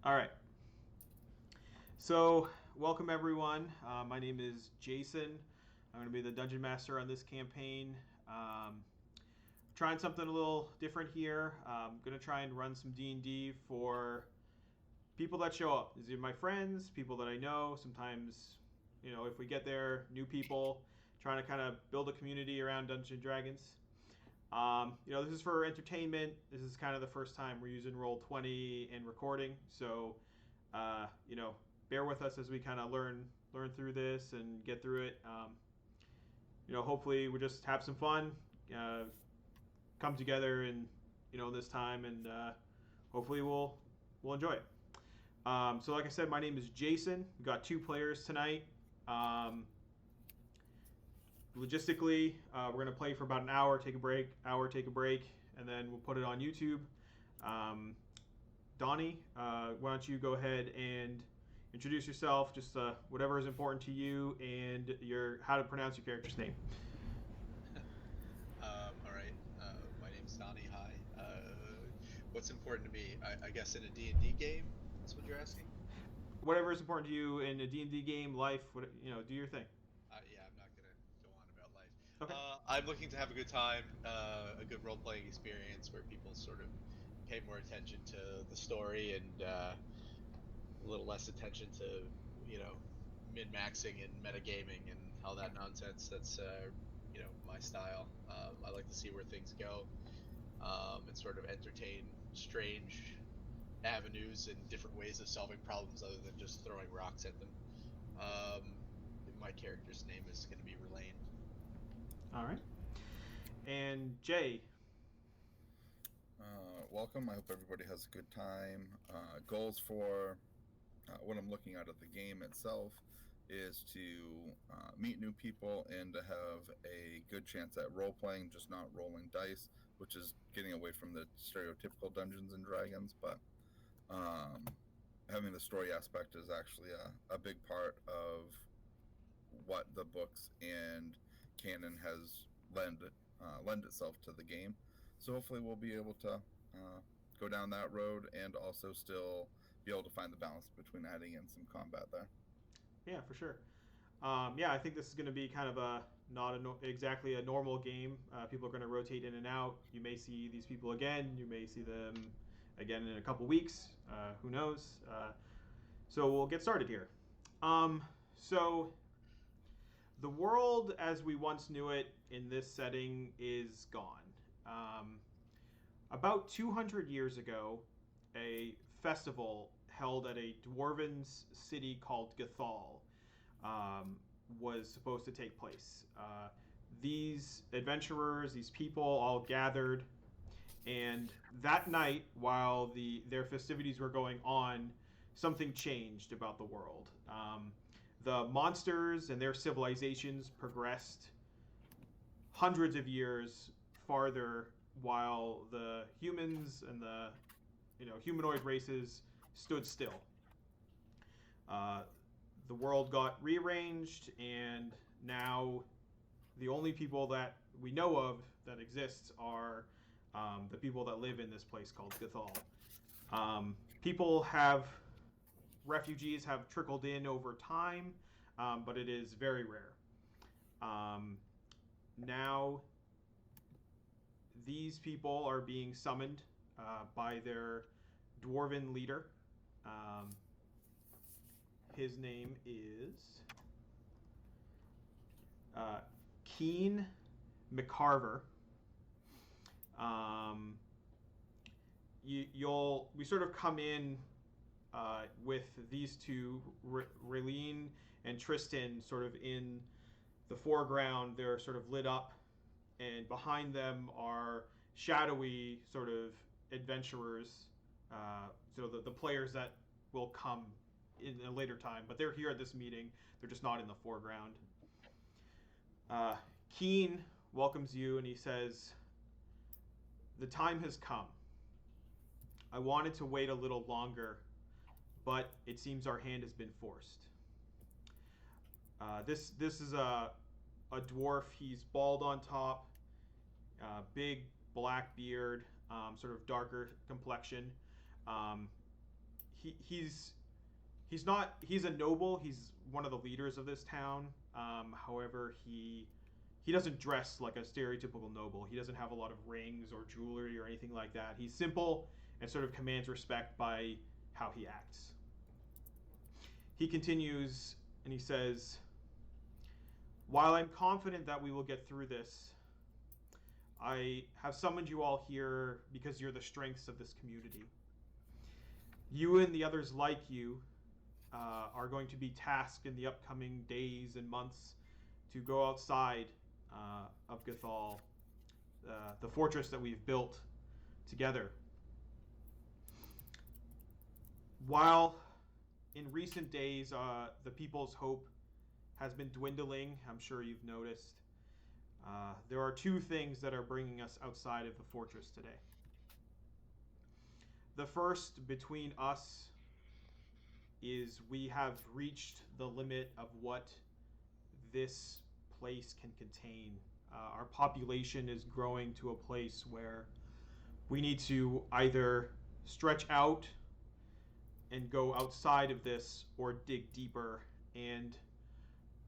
All right. So, welcome everyone. My name is Jason. I'm going to be the dungeon master on this campaign. Trying something a little different here. I'm going to try and run some D&D for people that show up. These are my friends, people that I know. Sometimes, if we get there, new people. Trying to kind of build a community around Dungeons and Dragons. This is for entertainment. This is kind of the first time we're using Roll20 and recording. So, bear with us as we kind of learn through this and get through it. Hopefully we just have some fun, come together and this time, and hopefully we'll enjoy it. So, like I said, my name is Jason. We got two players tonight. Logistically, we're going to play for about an hour, take a break, and then we'll put it on YouTube. Donnie, why don't you go ahead and introduce yourself, just whatever is important to you, and how to pronounce your character's name. All right. My name's Donnie. Hi. What's important to me? I guess in a D&D game. That's what you're asking. Whatever is important to you in a D&D game, life, do your thing. Yeah, I'm not gonna go on about life. Okay. I'm looking to have a good time, a good role-playing experience where people sort of pay more attention to the story and a little less attention to, min-maxing and metagaming and all that nonsense. That's my style. I like to see where things go. And sort of entertain strange avenues and different ways of solving problems other than just throwing rocks at them. Um, my character's name is going to be Relaine. All right. And Jay. Welcome. I hope everybody has a good time. Goals for what I'm looking at the game itself is to meet new people and to have a good chance at role playing, just not rolling dice, which is getting away from the stereotypical Dungeons and Dragons. But having the story aspect is actually a big part of what the books and canon has lend itself to the game. So hopefully we'll be able to go down that road and also still be able to find the balance between adding in some combat there. Yeah, for sure. I think this is going to be kind of not exactly a normal game. People are going to rotate in and out. You may see these people again. You may see them again in a couple weeks. Who knows? So we'll get started here. So the world as we once knew it in this setting is gone. About 200 years ago, a festival held at a dwarven city called Gathol was supposed to take place. These adventurers, these people, all gathered, and that night, while their festivities were going on, something changed about the world. The monsters and their civilizations progressed hundreds of years farther, while the humans and the humanoid races stood still. The world got rearranged, and now the only people that we know of that exist are the people that live in this place called Gathol. Refugees have trickled in over time, but it is very rare. Now, these people are being summoned by their dwarven leader. His name is Keen McCarver. We sort of come in with these two, Raylene and Tristan, sort of in the foreground. They're sort of lit up, and behind them are shadowy sort of adventurers. So the players that will come in a later time, but they're here at this meeting. They're just not in the foreground. Keen welcomes you, and he says, "The time has come. I wanted to wait a little longer, but it seems our hand has been forced." This is a dwarf. He's bald on top, big black beard, sort of darker complexion. he's not he's a noble. He's one of the leaders of this town. However, he doesn't dress like a stereotypical noble. He doesn't have a lot of rings or jewelry or anything like that. He's simple and sort of commands respect by how he acts. He continues and he says, "While I'm confident that we will get through this, I have summoned you all here because you're the strengths of this community. You and the others like you are going to be tasked in the upcoming days and months to go outside of Gathol, the fortress that we've built together. While in recent days the people's hope has been dwindling, I'm sure you've noticed, there are two things that are bringing us outside of the fortress today. The first between us is we have reached the limit of what this place can contain. Our population is growing to a place where we need to either stretch out and go outside of this or dig deeper. And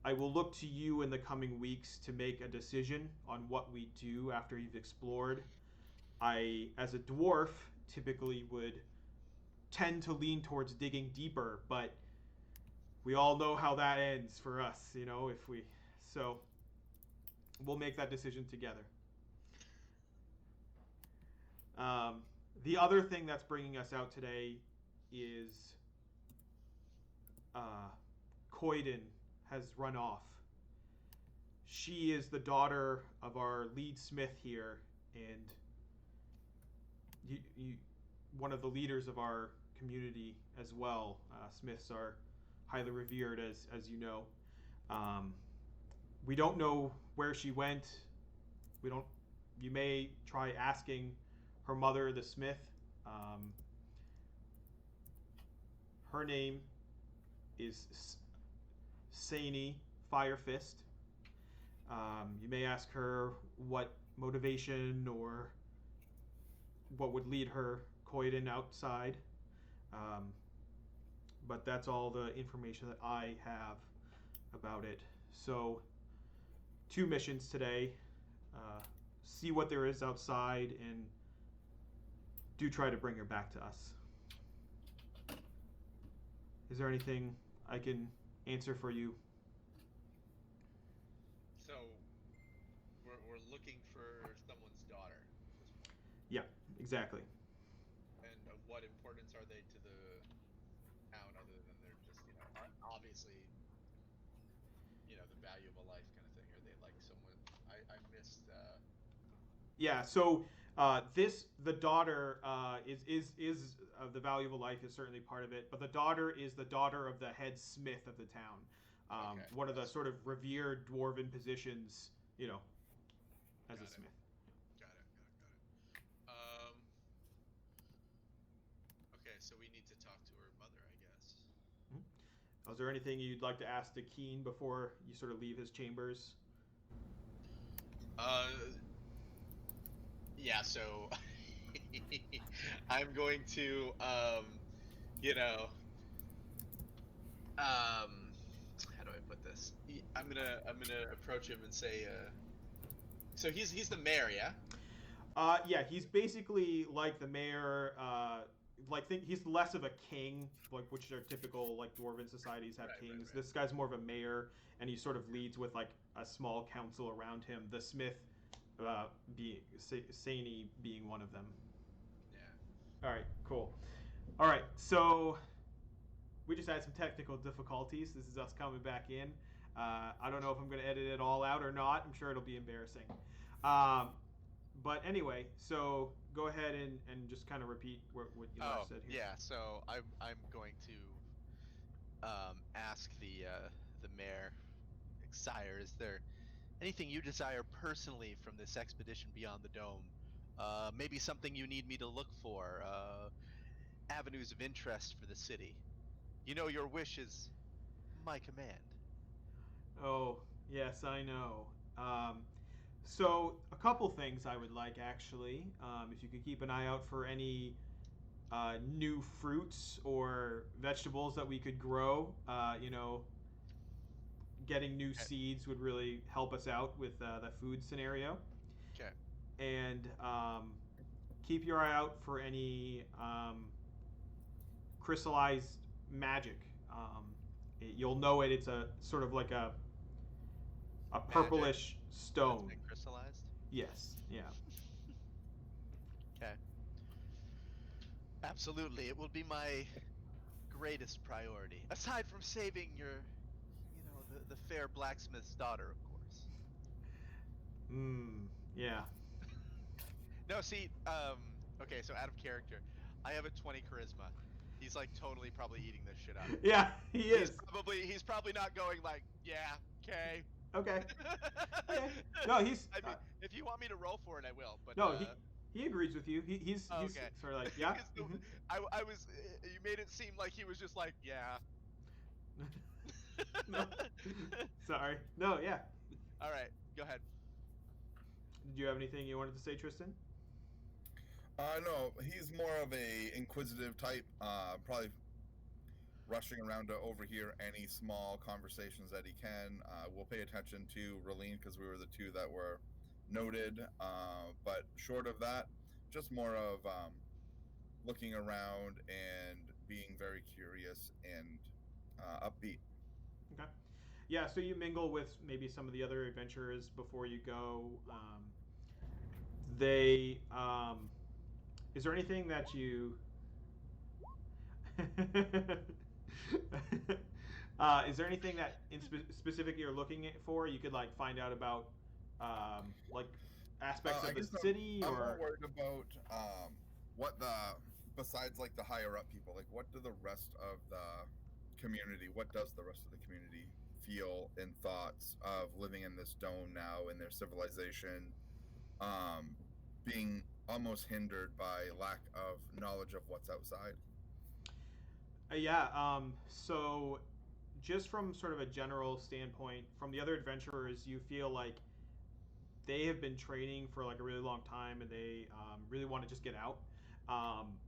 I will look to you in the coming weeks to make a decision on what we do after you've explored. I, as a dwarf, typically would tend to lean towards digging deeper, but we all know how that ends for us, if we... So, we'll make that decision together. The other thing that's bringing us out today is Koiden has run off. She is the daughter of our lead smith here, and one of the leaders of our community as well. Smiths are highly revered, as you know. We don't know where she went. You may try asking her mother, the smith. Her name is Sani Firefist. You may ask her what motivation or what would lead her Koiden outside. But that's all the information that I have about it. So, 2 missions today. See what there is outside and do try to bring her back to us. Is there anything I can answer for you? So, we're looking for someone's daughter at this point. Yeah, exactly. And of what importance are they to the town other than they're just, obviously, the value of a life kind of thing? Are they like someone... I missed... Yeah, so the daughter is the value of a life is certainly part of it, but the daughter is the daughter of the head smith of the town. Okay. One of the sort of revered dwarven positions, as a smith. Got it. Okay, so we need to talk to her mother, I guess. Mm-hmm. Is there anything you'd like to ask the Keen before you sort of leave his chambers? Yeah, so I'm going to, how do I put this? I'm gonna approach him and say, so he's the mayor, yeah? Yeah, he's basically like the mayor. He's less of a king, which are typical dwarven societies have kings. Right. This guy's more of a mayor, and he sort of leads with a small council around him. The smith, Sani being one of them. Yeah. All right, cool. All right, so we just had some technical difficulties. This is us coming back in. I don't know if I'm going to edit it all out or not. I'm sure it'll be embarrassing. But anyway, so go ahead and just kind of repeat what you last said here. Yeah, so I'm going to ask the mayor, Sire, is there anything you desire personally from this expedition beyond the dome? Maybe something you need me to look for, avenues of interest for the city. Your wish is my command. Oh, yes, I know. So a couple things I would like, actually. If you could keep an eye out for any new fruits or vegetables that we could grow. Getting new Okay. seeds would really help us out with the food scenario. Okay. And keep your eye out for any crystallized magic. You'll know it. It's a sort of like a Magic purplish that's stone. been crystallized. Yes. Yeah. Okay. Absolutely, it will be my greatest priority, aside from saving the fair blacksmith's daughter, of course. Yeah. No, see, okay, so out of character, I have a 20 charisma. He's like totally probably eating this shit up. Yeah. He He's is. probably not going like, yeah, okay. Okay. Okay. No, he's. I mean, if you want me to roll for it, I will. But No, he agrees with you. He's okay. sort of like, yeah. 'Cause I was you made it seem like he was just like, yeah. No. Sorry. No, yeah. All right, go ahead. Did you have anything you wanted to say, Tristan? No, he's more of a inquisitive type. Probably rushing around to overhear any small conversations that he can. We'll pay attention to Raleen because we were the two that were noted. But short of that, just more of looking around and being very curious and upbeat. Okay. Yeah, so you mingle with maybe some of the other adventurers before you go. They is there anything that you is there anything that in specific you're looking for? You could like find out about like aspects I of the guess city I'm more or worried about what the besides like the higher up people, like what do the rest of the community, what does the rest of the community feel in thoughts of living in this dome now in their civilization, being almost hindered by lack of knowledge of what's outside. yeah. So just from sort of a general standpoint, from the other adventurers, you feel like they have been training for like a really long time and they really want to just get out.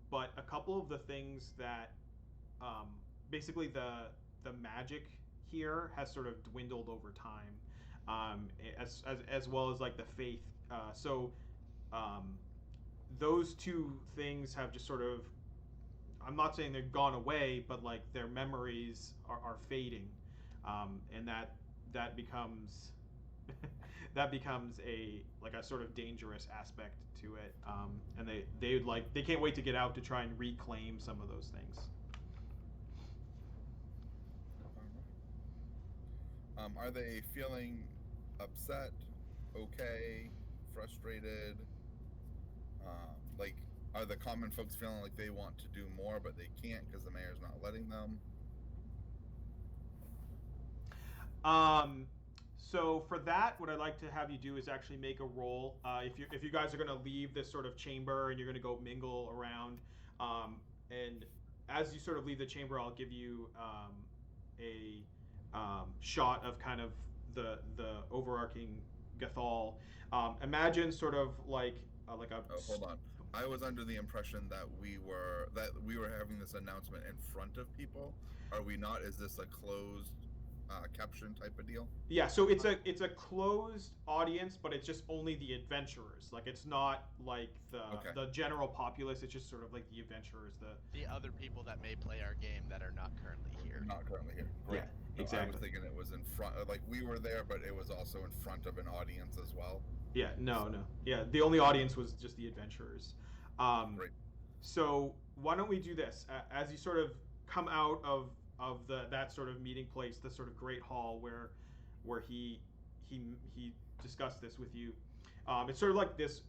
But a couple of the things that um, basically the magic here has sort of dwindled over time, as well as like the faith. So um, those two things have just sort of, I'm not saying they've gone away, but like their memories are fading, and that becomes that becomes a like a sort of dangerous aspect to it, and they can't wait to get out to try and reclaim some of those things. Are they feeling upset, okay, frustrated? Like, are the common folks feeling like they want to do more but they can't because the mayor's not letting them? So for that, what I'd like to have you do is actually make a roll. If you guys are going to leave this sort of chamber and you're going to go mingle around, and as you sort of leave the chamber, I'll give you a shot of kind of the overarching Gathol. Imagine sort of like a. Oh, hold on. I was under the impression that we were having this announcement in front of people. Are we not? Is this a closed caption type of deal? Yeah, so it's a closed audience, but it's just only the adventurers. Like it's not like Okay. the general populace. It's just sort of like the adventurers. The other people that may play our game that are not currently here. Not currently here. Great. Yeah, No, exactly. I was thinking it was in front. Like we were there, but it was also in front of an audience as well. Yeah, no. Yeah, the only audience was just the adventurers. Great. So why don't we do this? As you sort of come out of that sort of meeting place, the sort of great hall where he discussed this with you. It's sort of like this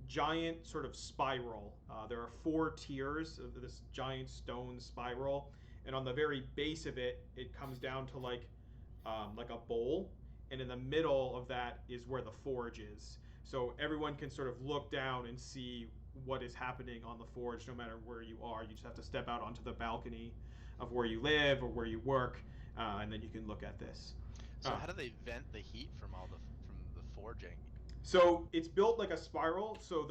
giant sort of spiral. There are 4 tiers of this giant stone spiral, and on the very base of it, it comes down to like a bowl, and in the middle of that is where the forge is. So everyone can sort of look down and see what is happening on the forge, no matter where you are. You just have to step out onto the balcony of where you live or where you work, and then you can look at this. So how do they vent the heat from the forging? So it's built like a spiral. So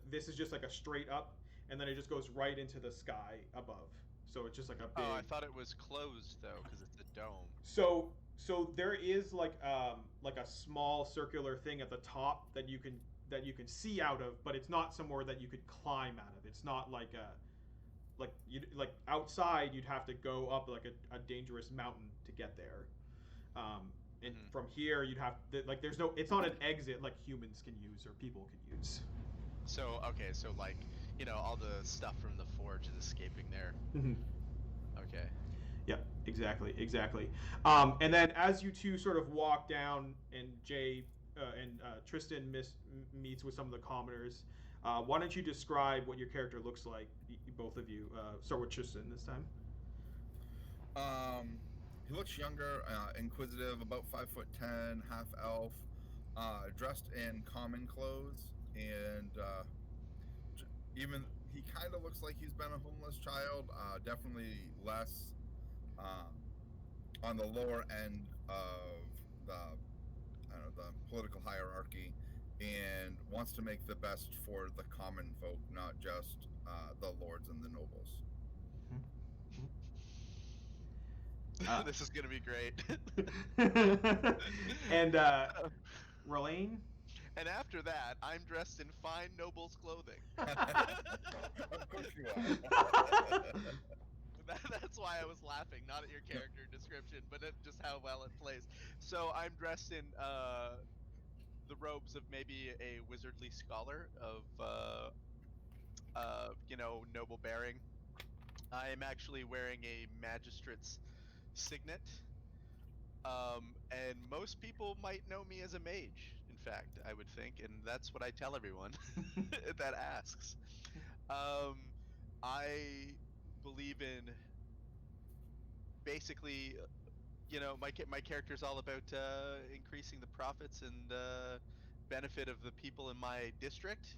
this is just like a straight up, and then it just goes right into the sky above. So it's just like a Oh, I big. thought it was closed though, because it's a dome. So there is like a small circular thing at the top that you can see out of, but it's not somewhere that you could climb out of. It's not like a like outside you'd have to go up like a dangerous mountain to get there. And Mhm. from here you'd have like there's no, it's not an exit like humans can use or people can use. So okay, so like all the stuff from the forge is escaping there. Okay. Yeah, exactly. And then as you two sort of walk down, and Tristan meets with some of the commoners, why don't you describe what your character looks like, both of you? Start with Tristan this time. He looks younger, inquisitive, about 5'10", half elf, dressed in common clothes, and even he kind of looks like he's been a homeless child. Definitely less on the lower end of the the political hierarchy, and wants to make the best for the common folk, not just the lords and the nobles. This is gonna be great. And Relaine. And after that, I'm dressed in fine noble's clothing. Of course you are. That's why I was laughing, not at your character description, but at just how well it plays. So I'm dressed in the robes of maybe a wizardly scholar of noble bearing. I am actually wearing a magistrate's signet. And most people might know me as a mage, in fact, I would think, and that's what I tell everyone that asks. Um, I believe in basically, my character's all about increasing the profits and benefit of the people in my district.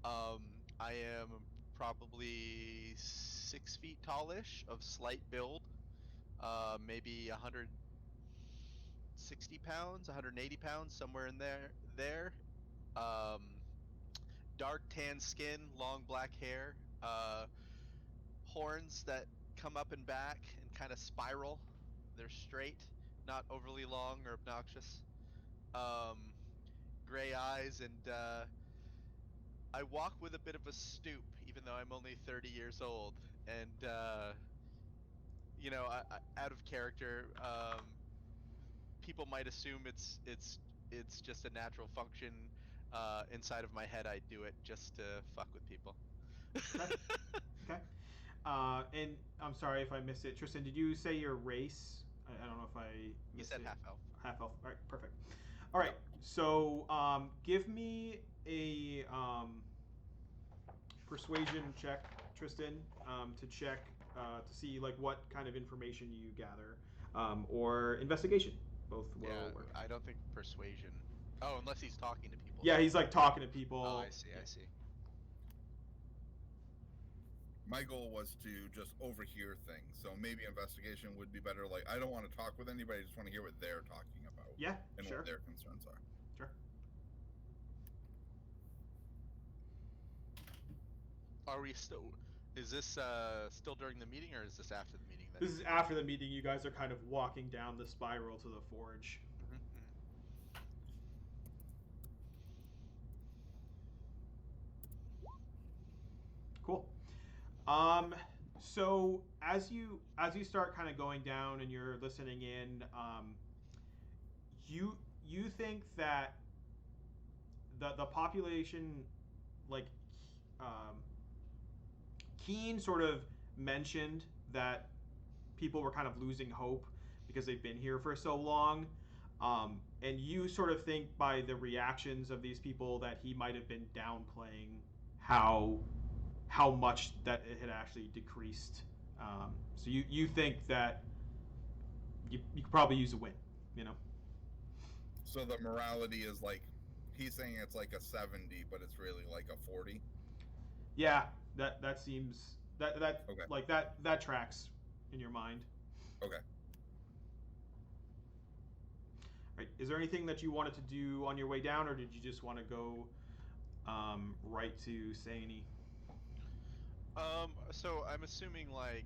Um, I am probably 6 feet tallish, of slight build, maybe 160 pounds, 180 pounds, somewhere in there. Um, Dark tan skin, long black hair, horns that come up and back and kind of spiral. They're straight, not overly long or obnoxious. Um, Gray eyes, and I walk with a bit of a stoop, even though I'm only 30 years old. And out of character, people might assume it's just a natural function. Inside of my head, I do it just to fuck with people. Okay. Okay. And I'm sorry if I missed it. Tristan, did you say your race? I don't know if I You missed said it. half elf. Half elf. All right, perfect. All right, so give me a persuasion check, Tristan, to check to see like what kind of information you gather, or investigation. Both will Yeah, work. I don't think persuasion. Oh, unless he's talking to people. Yeah, he's somewhere. like talking to Oh, people. I see. Yeah. I see. My goal was to just overhear things, so maybe investigation would be better. Like, I don't want to talk with anybody; I just want to hear what they're talking about Yeah, and sure. what their concerns are. Sure. Are we still? Is this still during the meeting, or is this after the meeting? Then. This is after the meeting. You guys are kind of walking down the spiral to the forge. Mm-hmm. Cool. So as you start kind of going down and you're listening in, you think that the population, like, um, Keen sort of mentioned that people were kind of losing hope because they've been here for so long. And you sort of think by the reactions of these people that he might have been downplaying how how much that it had actually decreased. So you think that you could probably use a win, you know? So the morality is like, he's saying it's like a 70, but it's really like a 40. Yeah, that seems that Okay. like that tracks in your mind. Okay. Right. Is there anything that you wanted to do on your way down, or did you just want to go right to Sani. So I'm assuming like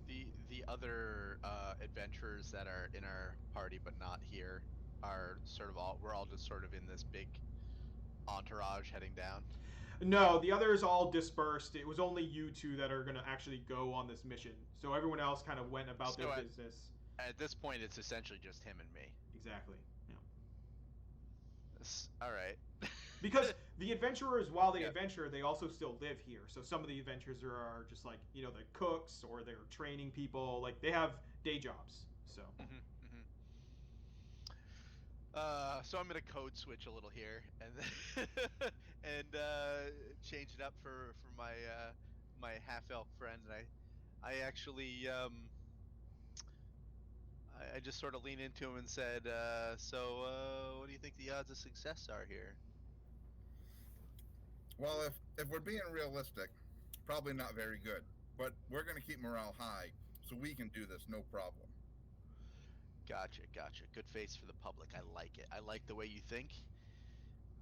the other adventurers that are in our party but not here are sort of we're all just sort of in this big entourage heading down. No, the others all dispersed. It was only you two that are going to actually go on this mission. So everyone else kind of went about their So business. At this point, it's essentially just him and me. Exactly. Yeah. All right. Because the adventurers, while they Yeah. adventure, they also still live here. So some of the adventurers are just like, the cooks or they're training people. Like they have day jobs. So. So I'm gonna code switch a little here and and change it up for my half elf friend. And I actually I just sort of leaned into him and said, so what do you think the odds of success are here? Well, if we're being realistic, probably not very good. But we're going to keep morale high, so we can do this no problem. Gotcha. Good face for the public. I like it. I like the way you think.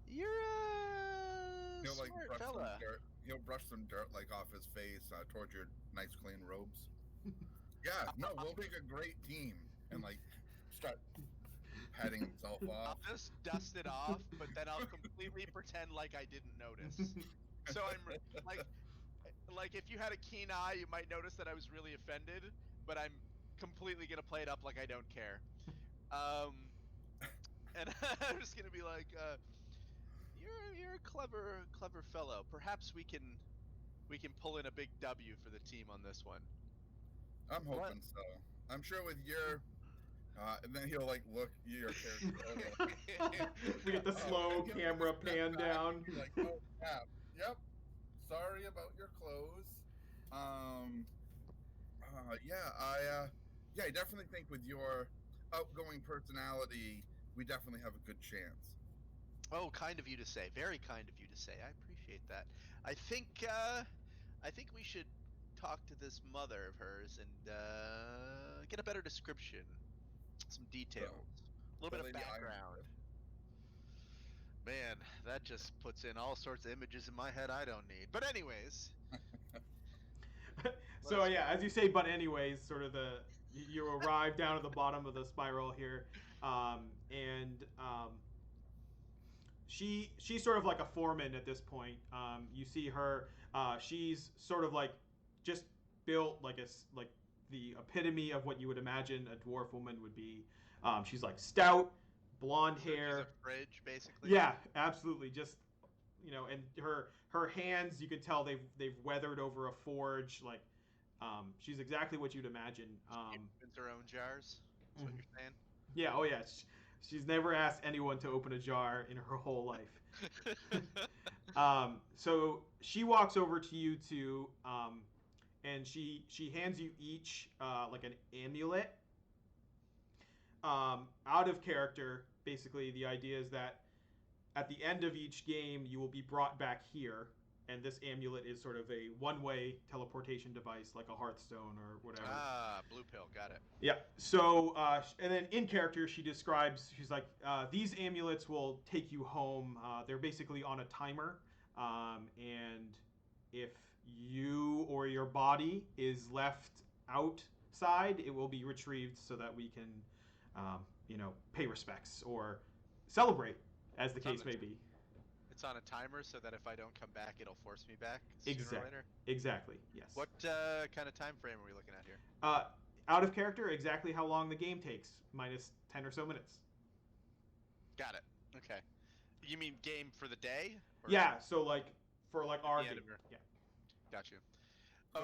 You're a He'll like smart brush some fella. dirt. He'll brush some dirt like off his face towards your nice clean robes. Yeah, no, we'll make a great team, and like start patting himself I'll off. just dust it off, but then I'll completely pretend like I didn't notice. So I'm like if you had a keen eye, you might notice that I was really offended, but I'm completely gonna play it up like I don't care. And I'm just gonna be like, you're a clever fellow. Perhaps we can pull in a big W for the team on this one. I'm What? hoping so. I'm sure with your, and then he'll like look your character over. We get the slow and he'll camera step pan back down. and be like, oh yeah, yep. Sorry about your clothes. Yeah, I definitely think with your outgoing personality, we definitely have a good chance. Oh, kind of you to say. Very kind of you to say. I appreciate that. I think we should talk to this mother of hers and get a better description, some So, details, a little the bit of Lady background. Man, that just puts in all sorts of images in my head I don't need. But anyways, So yeah, as you say, but anyways, sort of you arrive down at the bottom of the spiral here, and she's sort of like a foreman at this point. You see her; she's sort of like just built like the epitome of what you would imagine a dwarf woman would be. She's like stout, blonde so she's a hair. fridge basically. Yeah, absolutely. Just and her hands, you can tell they've weathered over a forge. Like she's exactly what you'd imagine. She opens her own jars. That's what you're saying. Yeah, oh yeah. She's never asked anyone to open a jar in her whole life. So she walks over to you two, and she hands you each like an amulet. Out of character, basically, the idea is that at the end of each game, you will be brought back here, and this amulet is sort of a one-way teleportation device, like a Hearthstone or whatever. Blue pill, got it. Yeah. So, and then in character, she's like, these amulets will take you home. They're basically on a timer, and if you or your body is left outside, it will be retrieved so that we can, pay respects or celebrate, as the case may be. It's on a timer so that if I don't come back, it'll force me back sooner or later. Exactly. Yes. What kind of time frame are we looking at here? Out of character, exactly how long the game takes, minus 10 or so minutes. Got it. Okay. You mean game for the day? Or yeah. So like for like our game. Yeah. Got you. So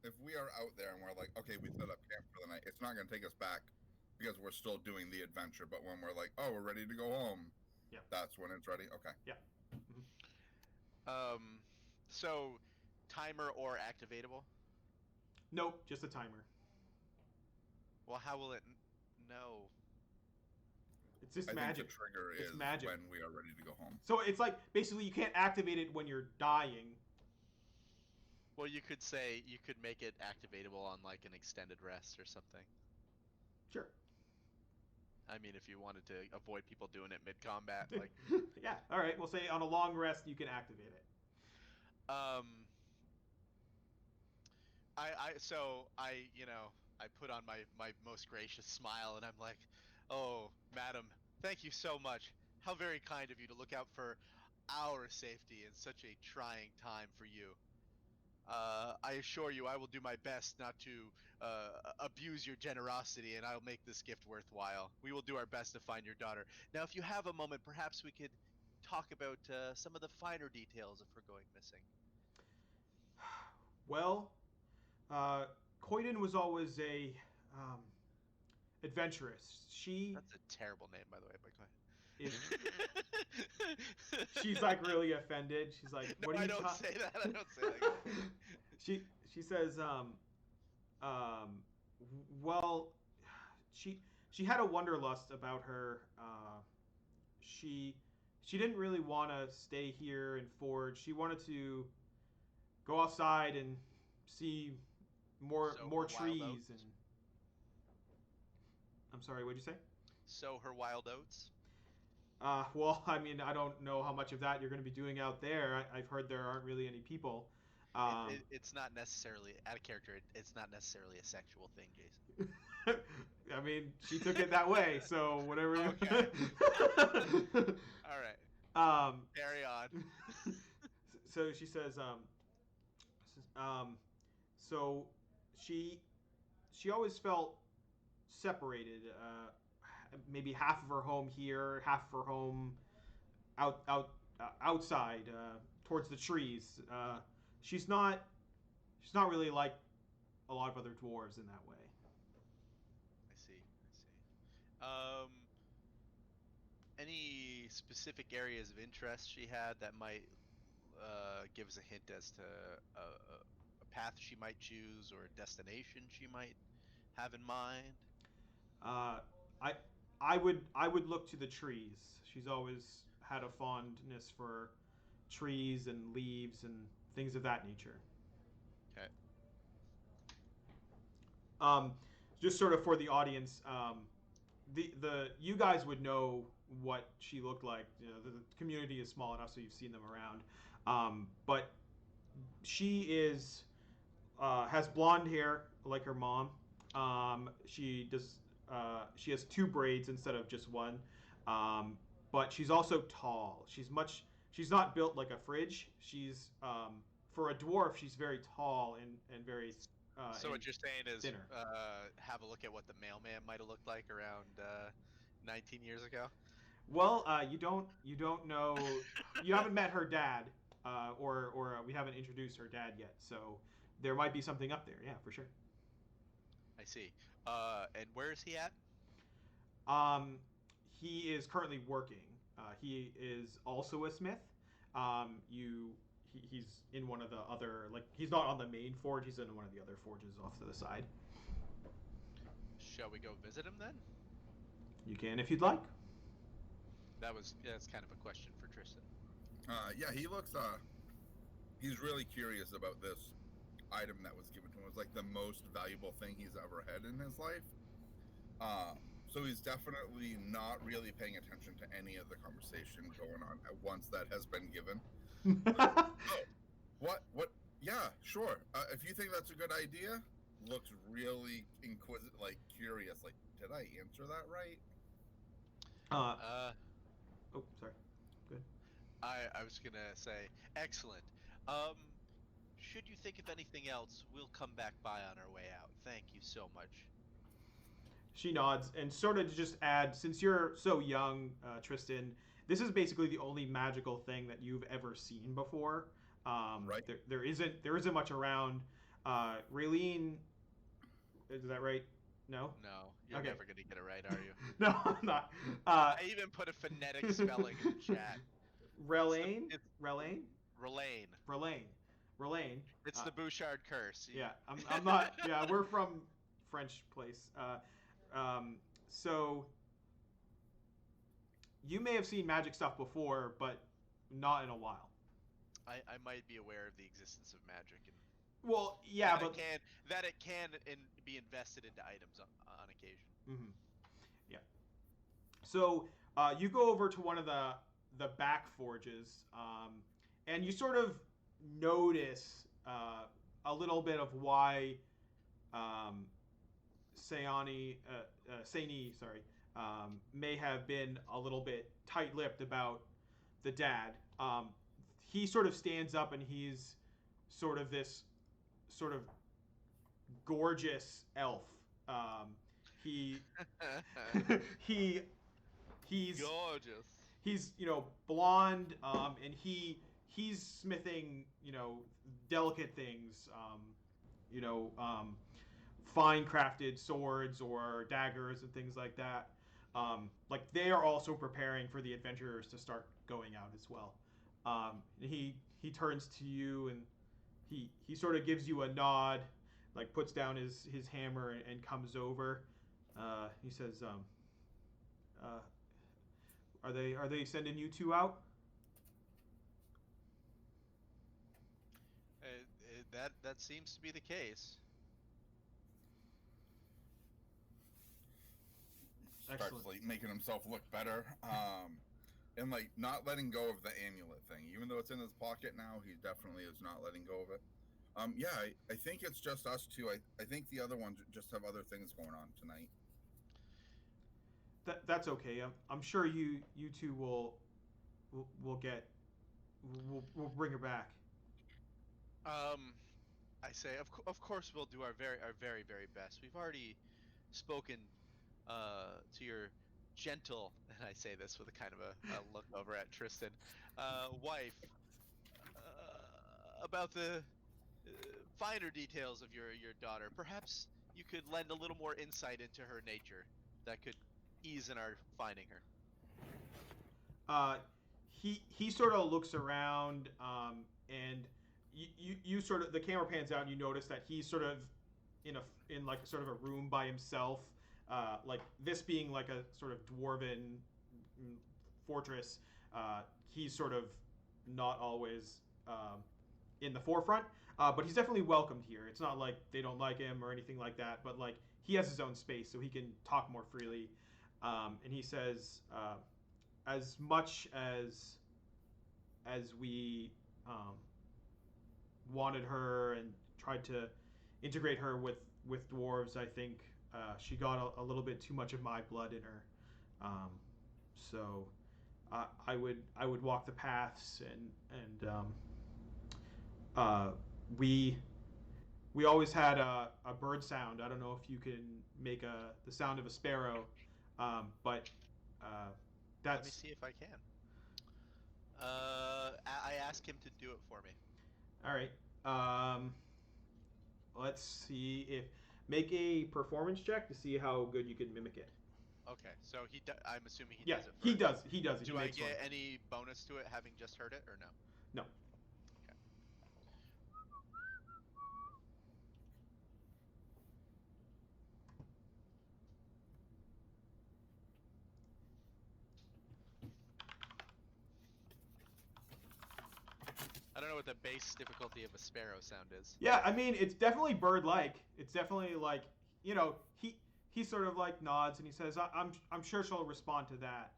if we are out there and we're like, okay, we set up camp for the night, it's not going to take us back because we're still doing the adventure. But when we're like, oh, we're ready to go home, yeah, that's when it's ready. Okay. Yeah. Mm-hmm. So timer or activatable? Nope, just a timer. Well, how will it know? It's just I magic. think the trigger is magic. When we are ready to go home. So it's like basically you can't activate it when you're dying. Well, you could make it activatable on like an extended rest or something. Sure. I mean, if you wanted to avoid people doing it mid-combat, like, Yeah. All right. We'll say on a long rest you can activate it. um, I put on my most gracious smile and I'm like, oh, madam, thank you so much. How very kind of you to look out for our safety in such a trying time for you. I assure you, I will do my best not to abuse your generosity, and I'll make this gift worthwhile. We will do our best to find your daughter. Now, if you have a moment, perhaps we could talk about some of the finer details of her going missing. Well, Koiden was always a um, adventurous. That's a terrible name, by the way, but go Is ahead. she's like really offended. She's like, No, "What are I you don't talking?" say that. I don't say that. she she says, um, well, she had a wanderlust about her. She she didn't really want to stay here and forge. She wanted to go outside and see Sow more her wild trees oats. and. I'm sorry. What'd you say? Sow her wild oats. Well, I mean, I don't know how much of that you're going to be doing out there. I've heard there aren't really any people. It's not necessarily out of character. It's not necessarily a sexual thing, Jason. I mean, she took it that way, so whatever. Okay. All right. um, Carry on. so she says, so she she always felt separated. Maybe half of her home here, half of her home outside towards the trees. She's not really like a lot of other dwarves in that way. I see. I see. Any specific areas of interest she had that might give us a hint as to a path she might choose or a destination she might have in mind? Uh, I I would look to the trees. She's always had a fondness for trees and leaves and things of that nature. Okay. Um, just sort of for the audience, the you guys would know what she looked like. You know, the community is small enough, so you've seen them around. But she is has blonde hair like her mom. She does. She has two braids instead of just one. Um, but she's also tall. She's much. She's not built like a fridge. She's for a dwarf. She's very tall and very So and what you're saying is, thinner. have a look at what the mailman might have looked like around 19 years ago. Well, you don't know. You haven't met her dad, or we haven't introduced her dad yet. So there might be something up there. Yeah, for sure. I see. And where is he at? Um, he is currently working. He is also a smith. He's in one of the other, like, he's not on the main forge. He's in one of the other forges off to the side. Shall we go visit him then? You can if you'd like. That's kind of a question for Tristan. Yeah, he looks. He's really curious about this item that was given to him. It was like the most valuable thing he's ever had in his life. So he's definitely not really paying attention to any of the conversation going on at once that has been given. Oh, what? Yeah, sure. If you think that's a good idea, looks really inquisitive, like curious. Like, did I answer that right? Oh, sorry. Good. I was gonna say excellent. Um, should you think of anything else, we'll come back by on our way out. Thank you so much. She nods and sort of just add, since you're so young, Tristan, this is basically the only magical thing that you've ever seen before. Right. There isn't much around. Raylene, is that right? No. No, you're Okay. never gonna get it right, are you? No, I'm not. I even put a phonetic spelling in the chat. Relaine, It's Relaine, Relaine. Relaine, Relaine. It's the Bouchard curse. Yeah, I'm not. Yeah, we're from French place. So you may have seen magic stuff before, but not in a while. I might be aware of the existence of magic and Well, yeah, but that it can be invested into items on occasion. mm-hmm. Yeah. So you go over to one of the back forges, and you sort of notice a little bit of why um, Saini, sorry, may have been a little bit tight-lipped about the dad. He sort of stands up and he's sort of this sort of gorgeous elf. He he he's Gorgeous. he's blonde, and he's smithing delicate things, you know um, fine crafted swords or daggers and things like that. Like they are also preparing for the adventurers to start going out as well. He turns to you and he sort of gives you a nod, like puts down his hammer and comes over. He says, uh, "Are they sending you two out?" That seems to be the case. Starts Excellent. like making himself look better, and like not letting go of the amulet thing, even though it's in his pocket now. He definitely is not letting go of it. Yeah, I think it's just us two. I think the other ones just have other things going on tonight. That's okay. I'm sure you two will get we'll bring her back. I say, of course we'll do our very very best. We've already spoken to your gentle, and I say this with a kind of a look over at Tristan, wife, about the finer details of your daughter. Perhaps you could lend a little more insight into her nature that could ease in our finding her. Uh, he sort of looks around, and you sort of the camera pans out and you notice that he's sort of in like sort of a room by himself. Like this being like a sort of dwarven fortress, he's sort of not always in the forefront, but he's definitely welcomed here. It's not like they don't like him or anything like that, but like he has his own space, so he can talk more freely. And he says, as much as we wanted her and tried to integrate her with dwarves, I think she got a little bit too much of my blood in her. So I would walk the paths, and we always had a bird sound. I don't know if you can make the sound of a sparrow, but Let me that's see if I can. I ask him to do it for me. all right. Let's see if make a performance check to see how good you can mimic it. Okay, so I'm assuming he Yeah, does it he first. does. He does. Do He I makes get fun. any bonus to it having just heard it or no? No. Okay. I don't know what the base difficulty of a sparrow sound is. Yeah, I mean it's definitely bird-like. It's definitely like he sort of like nods and he says, I'm sure she'll respond to that.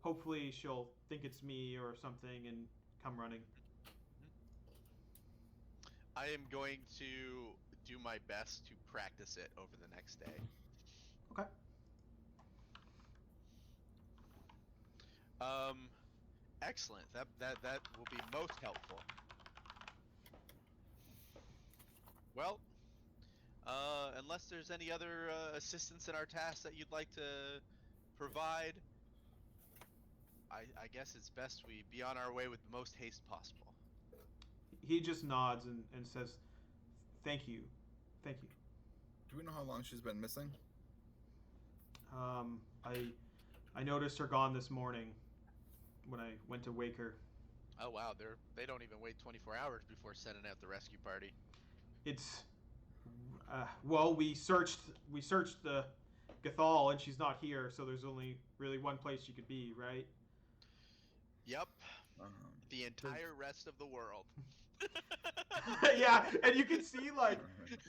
Hopefully she'll think it's me or something and come running." I am going to do my best to practice it over the next day. Okay. Excellent. That will be most helpful. Well, unless there's any other assistance in our task that you'd like to provide, I guess it's best we be on our way with the most haste possible. He just nods and says, "Thank you, thank you." Do we know how long she's been missing? I noticed her gone this morning when I went to wake her. Oh wow, they don't even wait 24 hours before sending out the rescue party. It's well, we searched the Gathol and she's not here, so there's only really one place she could be, right? Yep. Um, The entire rest of the world. Yeah, and you can see like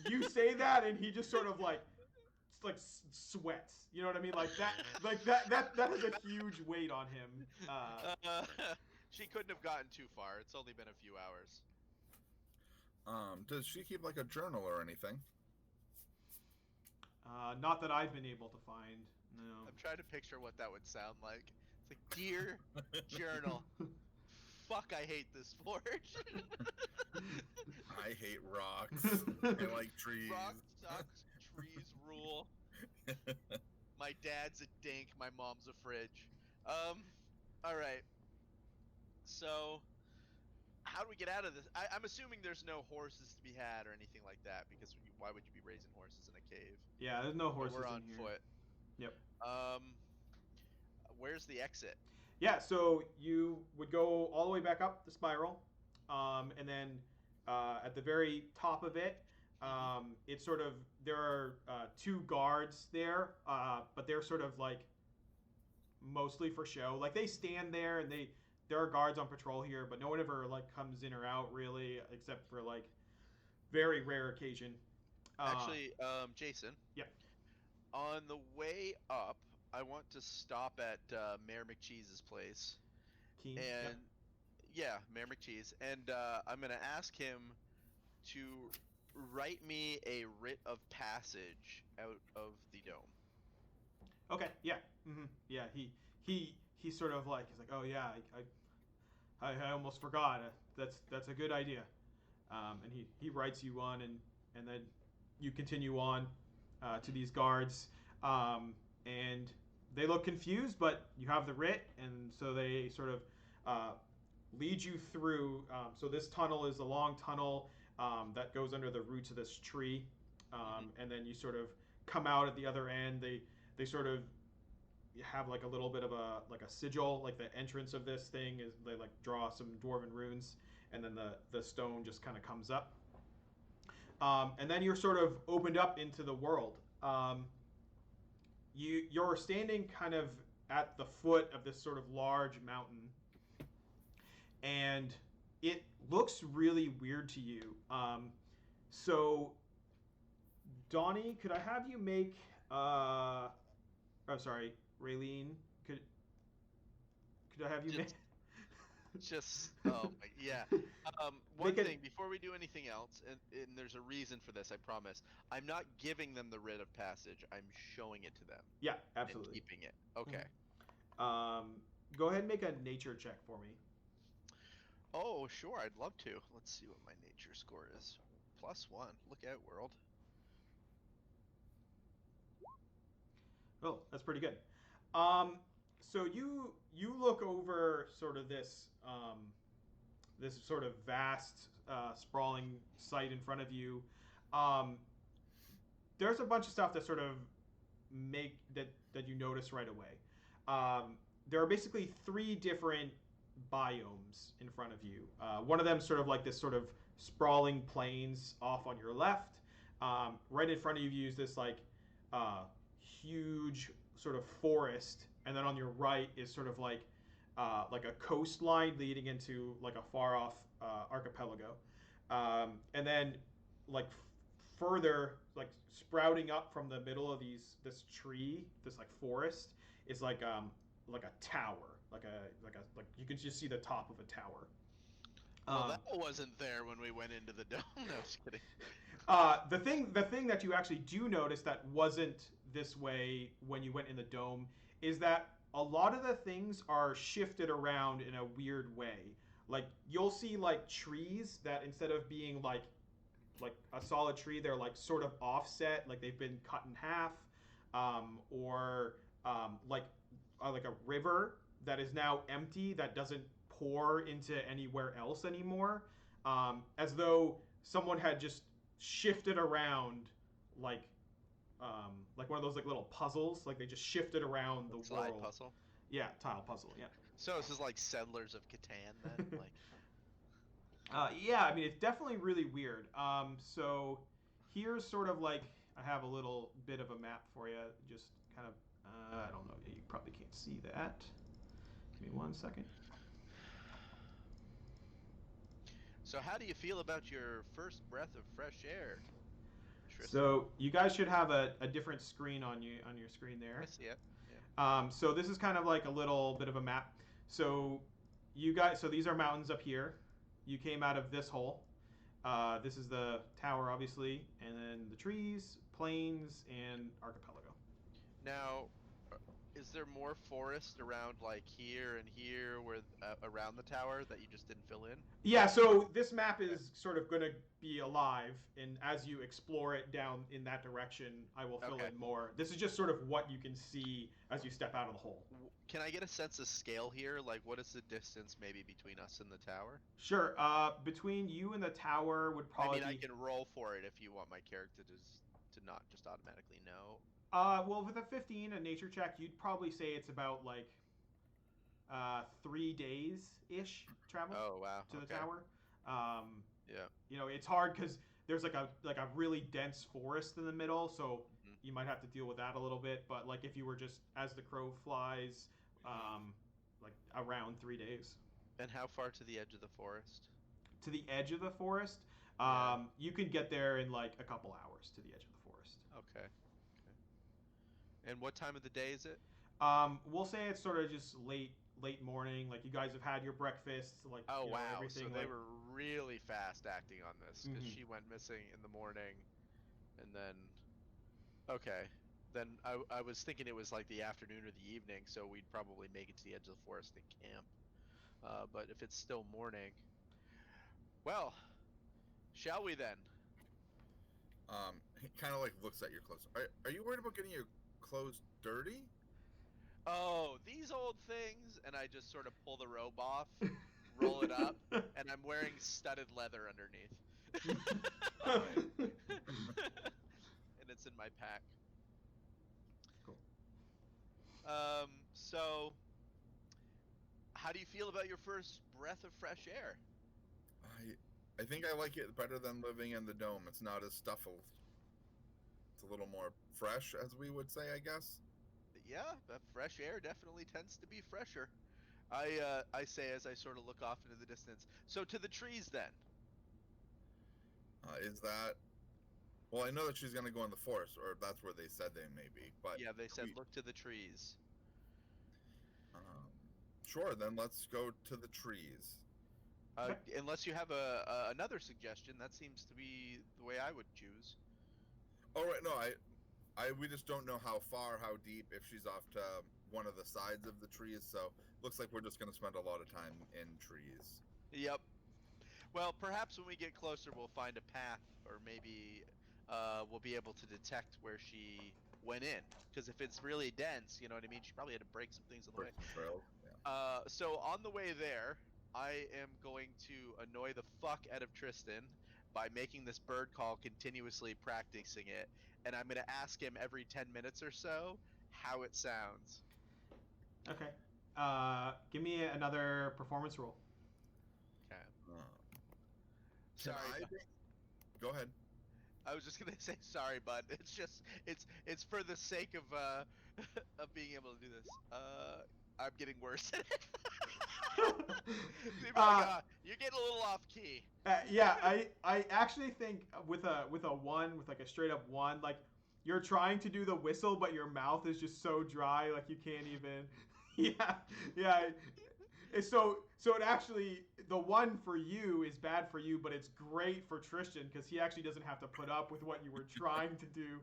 you say that and he just sort of like like sweats. You know what I mean? Like that has a huge weight on him. She couldn't have gotten too far. It's only been a few hours. Does she keep like a journal or anything? Not that I've been able to find. No. I'm trying to picture what that would sound like. It's like, dear journal, fuck, I hate this forge. I hate rocks. I like trees. Rocks suck, trees rule. My dad's a dink, my mom's a fridge. All right. So, how do we get out of this? I'm assuming there's no horses to be had or anything like that, because why would you be raising horses in a cave? Yeah, there's no But horses we're in on here. foot. Yep. Where's the exit? Yeah, so you would go all the way back up the spiral, and then at the very top of it, it's sort of there are two guards there, but they're sort of like mostly for show. Like they stand there and there are guards on patrol here, but no one ever like comes in or out really, except for like very rare occasion. Actually, Jason. Yeah. On the way up, I want to stop at Mayor McCheese's place. Keen. And yeah, Mayor McCheese. And I'm going to ask him to write me a writ of passage out of the dome. Okay. Yeah. Mm-hmm. Yeah. He's sort of like he's like, oh yeah, I almost forgot. That's a good idea. And he writes you one, and then you continue on to these guards, and they look confused, but you have the writ, and so they sort of lead you through. So this tunnel is a long tunnel that goes under the roots of this tree, and then you sort of come out at the other end. They sort of have like a little bit of a sigil, like the entrance of this thing is they like draw some dwarven runes, and then the stone just kind of comes up, and then you're sort of opened up into the world. You're standing kind of at the foot of this sort of large mountain, and it looks really weird to you. So Donnie, could I have you make sorry, Raylene, could I have you make Oh my, yeah. One thing before we do anything else, and there's a reason for this, I promise. I'm not giving them the writ of passage. I'm showing it to them. Yeah, absolutely. And keeping it. Okay. Go ahead and make a nature check for me. Oh, sure. I'd love to. Let's see what my nature score is. +1. Look out, world. Oh, that's pretty good. So you look over sort of this this sort of vast, sprawling site in front of you. There's a bunch of stuff that sort of make that you notice right away. There are basically 3 different biomes in front of you. One of them sort of like this sort of sprawling plains off on your left. Right in front of you is this like huge sort of forest, and then on your right is sort of like a coastline leading into like a far off archipelago, and then like further like sprouting up from the middle of this tree, this like forest, is like a tower, like you can just see the top of a tower. Well, that wasn't there when we went into the dome. No, just kidding. The thing that you actually do notice that wasn't this way when you went in the dome is that a lot of the things are shifted around in a weird way. Like you'll see like trees that instead of being like a solid tree, they're like sort of offset, like they've been cut in half, or like a river that is now empty that doesn't pour into anywhere else anymore, as though someone had just shifted around like one of those like little puzzles, like they just shifted around the Slide world. puzzle. Yeah, tile puzzle. Yeah. So this is like Settlers of Catan then, like. Yeah, I mean it's definitely really weird. So here's sort of like I have a little bit of a map for you. Just kind of I don't know. You probably can't see that. Give me 1 second. So how do you feel about your first breath of fresh air, Tristan. So you guys should have a different screen on your screen I there. see it. Yeah. So this is kind of like a little bit of a map. So so these are mountains up here. You came out of this hole. This is the tower, obviously, and then the trees, plains, and archipelago. Now, is there more forest around like here and here, where around the tower that you just didn't fill in? Yeah, so this map is sort of going to be alive, and as you explore it down in that direction, I will fill Okay. in more. This is just sort of what you can see as you step out of the hole. Can I get a sense of scale here? Like, what is the distance maybe between us and the tower? Sure. Between you and the tower would I probably mean, I be. can roll for it if you want my character to not just automatically know. Well, with a 15, a nature check, you'd probably say it's about like 3 days ish travel Oh wow. to the Okay. tower. Yeah. You know, it's hard because there's like a really dense forest in the middle, so Mhm. you might have to deal with that a little bit. But like if you were just as the crow flies, like around 3 days And how far to the edge of the forest? to the edge of the forest, Yeah. you can get there in like a couple hours to the edge of the forest. Okay. And what time of the day is it? We'll say it's sort of just late morning. Like you guys have had your breakfast, like Oh you know, wow. everything. So they like, were really fast acting on this because Mhm. she went missing in the morning, and then okay. Then I was thinking it was like the afternoon or the evening, so we'd probably make it to the edge of the forest and camp. But if it's still morning, well, shall we then? He kind of like looks at your clothes. Are you worried about getting your clothes dirty? Oh, these old things, and I just sort of pull the robe off, roll it up, and I'm wearing studded leather underneath. And it's in my pack. Cool. So how do you feel about your first breath of fresh air? I think I like it better than living in the dome. It's not as stuffled. It's a little more fresh, as we would say, I guess. Yeah, that fresh air definitely tends to be fresher. I say as I sort of look off into the distance. So to the trees then. Is that? Well, I know that she's gonna go in the forest, or that's where they said they may be. But Yeah, they said look to the trees. Sure, then let's go to the trees. Unless you have another suggestion, that seems to be the way I would choose. Oh right, no, we just don't know how far, how deep. If she's off to one of the sides of the trees, so looks like we're just gonna spend a lot of time in trees. Yep. Well, perhaps when we get closer, we'll find a path, or maybe we'll be able to detect where she went in. Because if it's really dense, you know what I mean. She probably had to break some things on the way. Some trails. Yeah. So on the way there, I am going to annoy the fuck out of Tristan by making this bird call, continuously practicing it, and I'm gonna ask him every 10 minutes or so how it sounds. Okay. Give me another performance roll. Okay. Can Sorry. Go ahead. I was just gonna say sorry, bud. It's just it's for the sake of of being able to do this. I'm getting worse at it. You're getting a little off key. Yeah, I actually think with a one, with like a straight up one, like you're trying to do the whistle, but your mouth is just so dry, like you can't even. Yeah. So it actually, the one for you is bad for you, but it's great for Tristan because he actually doesn't have to put up with what you were trying to do.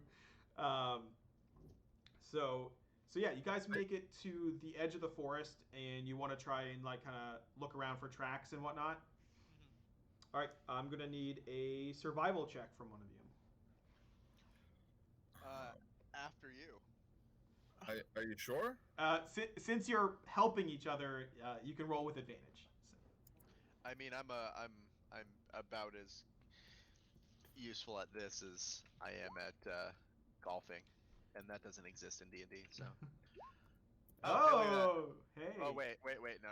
So yeah, you guys make it to the edge of the forest, and you want to try and like kind of look around for tracks and whatnot. Mm-hmm. All right, I'm gonna need a survival check from one of you. After you. Are you sure? Since you're helping each other, you can roll with advantage. So. I mean, I'm about as useful at this as I am at golfing, and that doesn't exist in D&D. So. Hey. Oh wait, no.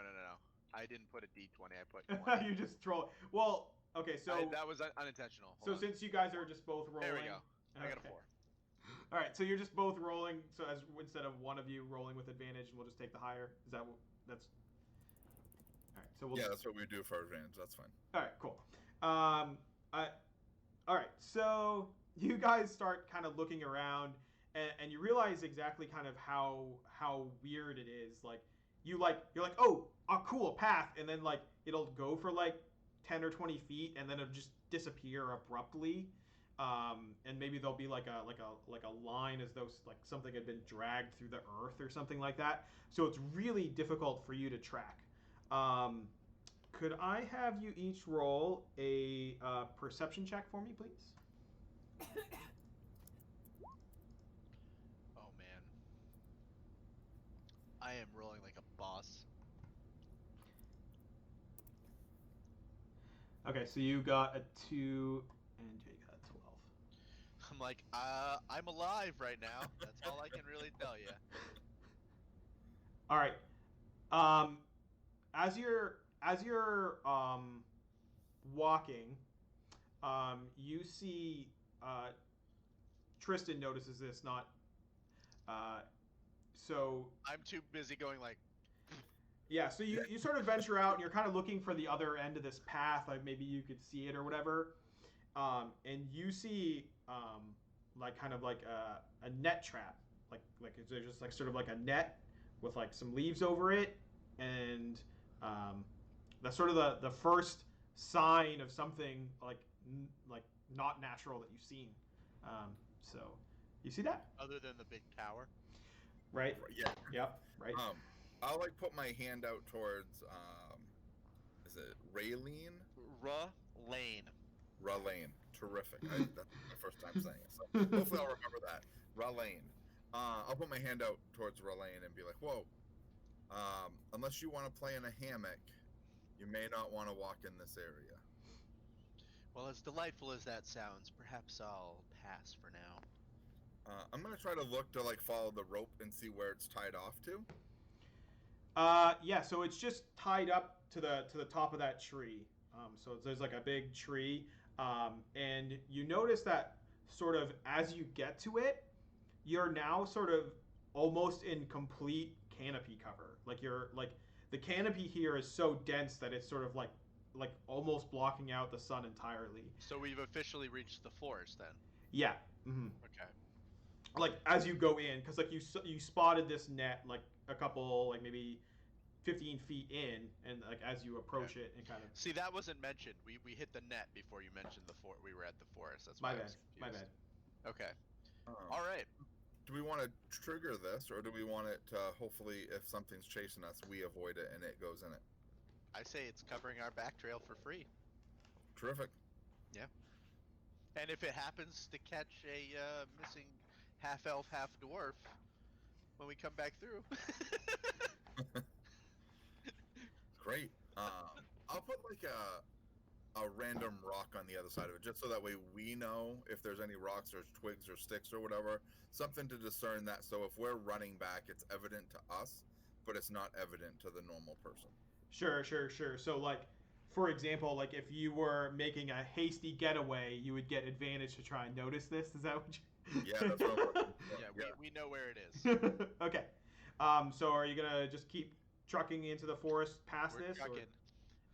I didn't put a D20. I put 20. You just troll. Well, okay, so that was unintentional. Hold on. Since you guys are just both rolling, there we go. I got a 4. All right, so you're just both rolling. So as instead of one of you rolling with advantage, we'll just take the higher. Is that what? That's. All right. So Yeah, that's what we do for advantage. That's fine. All right. Cool. All right. So you guys start kind of looking around, and you realize exactly kind of how weird it is. Like you're like, oh, a cool path, and then like it'll go for like 10 or 20 feet, and then it'll just disappear abruptly. And maybe there'll be like a line as though like something had been dragged through the earth or something like that. So it's really difficult for you to track. Could I have you each roll a perception check for me, please? Oh man, I am rolling like a boss. Okay, so you got a 2 and Jay got a 12. I'm like, I'm alive right now. That's all I can really tell you. All right. Um, as you're walking, you see Tristan notices this. Not uh, so. I'm too busy going like, Yeah, so you sort of venture out and you're kind of looking for the other end of this path, like maybe you could see it or whatever. And you see like kind of like a net trap, like there's just like sort of like a net with like some leaves over it, and that's sort of the first sign of something like not natural that you've seen. So you see that, other than the big tower. right? Yeah. Yep, right. I'll like put my hand out towards is it Raylene? Lane. Ralaine. Terrific. That's my first time saying it, so hopefully I'll remember that. Ralaine. I'll put my hand out towards Ralaine and be like, "Whoa, unless you want to play in a hammock, you may not want to walk in this area." Well, as delightful as that sounds, perhaps I'll pass for now. I'm gonna try to look to like follow the rope and see where it's tied off to. Yeah, so it's just tied up to the top of that tree. So there's like a big tree, and you notice that sort of as you get to it, you're now sort of almost in complete canopy cover. Like you're like the canopy here is so dense that it's sort of like almost blocking out the sun entirely. So we've officially reached the forest then. Yeah. Mm-hmm. Okay. Like as you go in, because like you spotted this net like a couple like maybe 15 feet in, and like as you approach it and kind of See, that wasn't mentioned. We hit the net before you mentioned we were at the forest. That's why my I bad, was my confused. bad. Okay. Um, All right. Do we want to trigger this, or do we want it to hopefully, if something's chasing us, we avoid it and it goes in it? I say it's covering our back trail for free. Terrific. Yeah. And if it happens to catch a missing half elf, half dwarf when we come back through. Great. I'll put like a random rock on the other side of it, just so that way we know if there's any rocks or twigs or sticks or whatever, something to discern that. So if we're running back, it's evident to us, but it's not evident to the normal person. Sure. So like, for example, like if you were making a hasty getaway, you would get advantage to try and notice this. Is that what you? Yeah, that's what I'm looking for. Yeah, we know where it is. Okay. So are you gonna just keep trucking into the forest past We're this? trucking.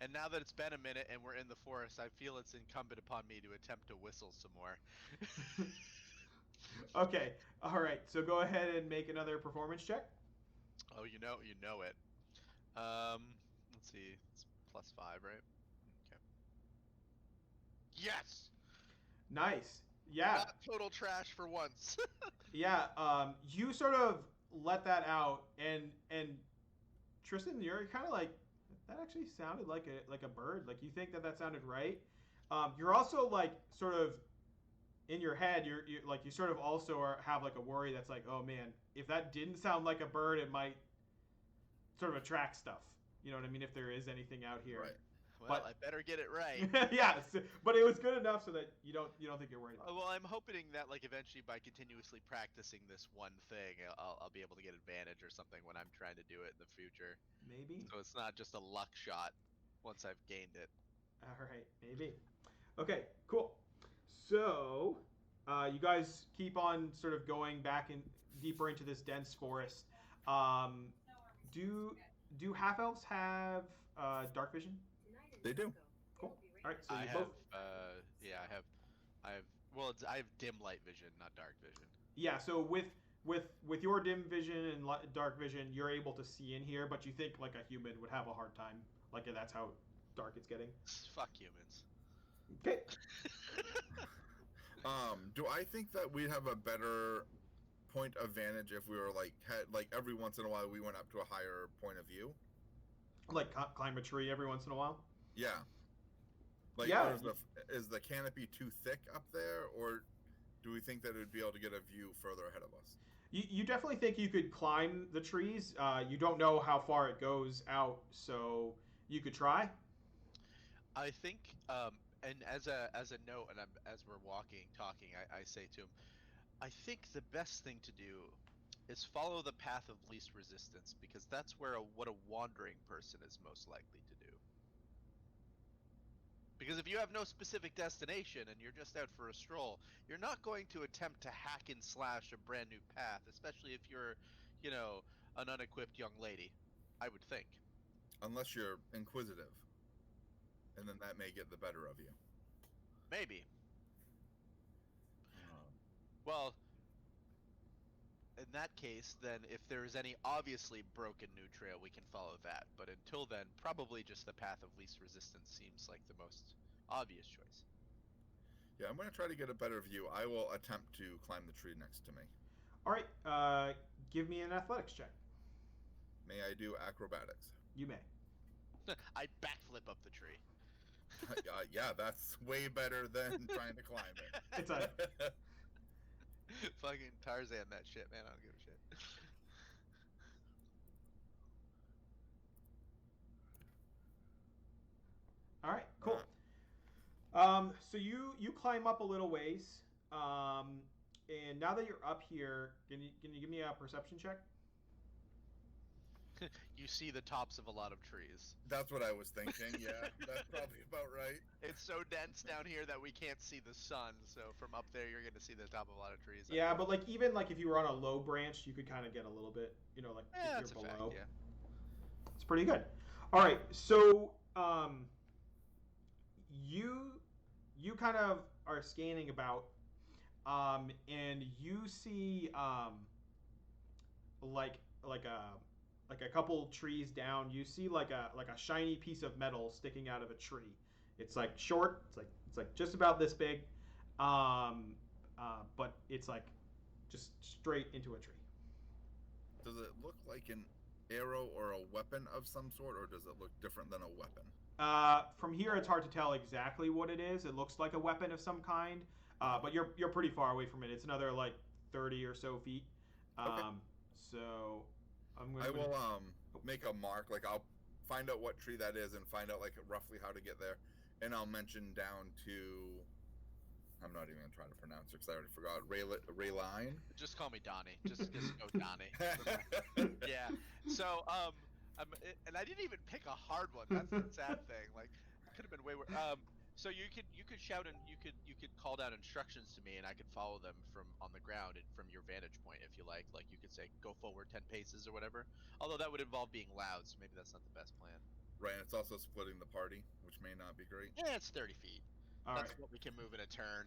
And now that it's been a minute and we're in the forest, I feel it's incumbent upon me to attempt to whistle some more. Okay. All right. So go ahead and make another performance check. Oh, you know it. Let's see. It's +5, right? Okay. Yes. Nice. Yeah. Not total trash for once. Yeah. You sort of let that out, and Tristan, you're kind of like that. Actually, sounded like a bird. Like you think that sounded right. You're also like sort of in your head. You like you sort of also have like a worry that's like, oh man, if that didn't sound like a bird, it might sort of attract stuff. You know what I mean? If there is anything out here. Right. Well, But- I better get it right. Yes, but it was good enough so that you don't think you're worried about it. Well, I'm hoping that like eventually by continuously practicing this one thing, I'll be able to get advantage or something when I'm trying to do it in the future. Maybe. So it's not just a luck shot once I've gained it. All right, maybe. Okay, cool. So, you guys keep on sort of going back in deeper into this dense forest. Do half elves have dark vision? They do. Cool. All right, so I you have, both. I have Well, I have dim light vision, not dark vision. Yeah, so with your dim vision and dark vision, you're able to see in here, but you think like a human would have a hard time. Like that's how dark it's getting. Fuck humans. Okay. Do I think that we'd have a better point of vantage if we were like every once in a while we went up to a higher point of view? Like climb a tree every once in a while. Yeah. Like, Yeah. is the canopy too thick up there, or do we think that it would be able to get a view further ahead of us? You definitely think you could climb the trees. You don't know how far it goes out, so you could try. I think, and as a note, and as we're talking, I say to him, I think the best thing to do is follow the path of least resistance, because that's what a wandering person is most likely to do. Because if you have no specific destination and you're just out for a stroll, you're not going to attempt to hack and slash a brand new path, especially if you're, an unequipped young lady, I would think. Unless you're inquisitive, and then that may get the better of you. Maybe. Well, in that case, then if there's any obviously broken new trail, we can follow that. But until then, probably just the path of least resistance seems like the most obvious choice. Yeah, I'm going to try to get a better view. I will attempt to climb the tree next to me. All right. Give me an athletics check. May I do acrobatics? You may. I backflip up the tree. Yeah, that's way better than trying to climb it. It's a Fucking Tarzan that shit, man. I don't give a shit. All right, cool. So you climb up a little ways, and now that you're up here, can you give me a perception check? You see the tops of a lot of trees. That's what I was thinking. Yeah, that's probably about right. It's so dense down here that we can't see the sun. So from up there, you're gonna see the top of a lot of trees. Yeah, but like even like if you were on a low branch, you could kind of get a little bit, like if that's you're a below. fact, yeah. It's pretty good. All right, so you kind of are scanning about, and you see like a couple trees down. You see like a shiny piece of metal sticking out of a tree. It's like short. It's like just about this big, but it's like just straight into a tree. Does it look like an arrow or a weapon of some sort, or does it look different than a weapon? From here, it's hard to tell exactly what it is. It looks like a weapon of some kind, but you're pretty far away from it. It's another like 30 or so feet. Okay. So I will make a mark. Like I'll find out what tree that is and find out like roughly how to get there, and I'll mention down to. I'm not even gonna try to pronounce it because I already forgot. Rayline. Just call me Donnie. Just go Donnie. Yeah. So and I didn't even pick a hard one. That's the sad thing. Like, it could have been way worse. So you could shout and you could call down instructions to me, and I could follow them from on the ground and from your vantage point if you like. Like you could say go forward 10 paces or whatever. Although that would involve being loud, so maybe that's not the best plan. Right, and it's also splitting the party, which may not be great. Yeah, it's 30 feet. All That's right. what we can move in a turn.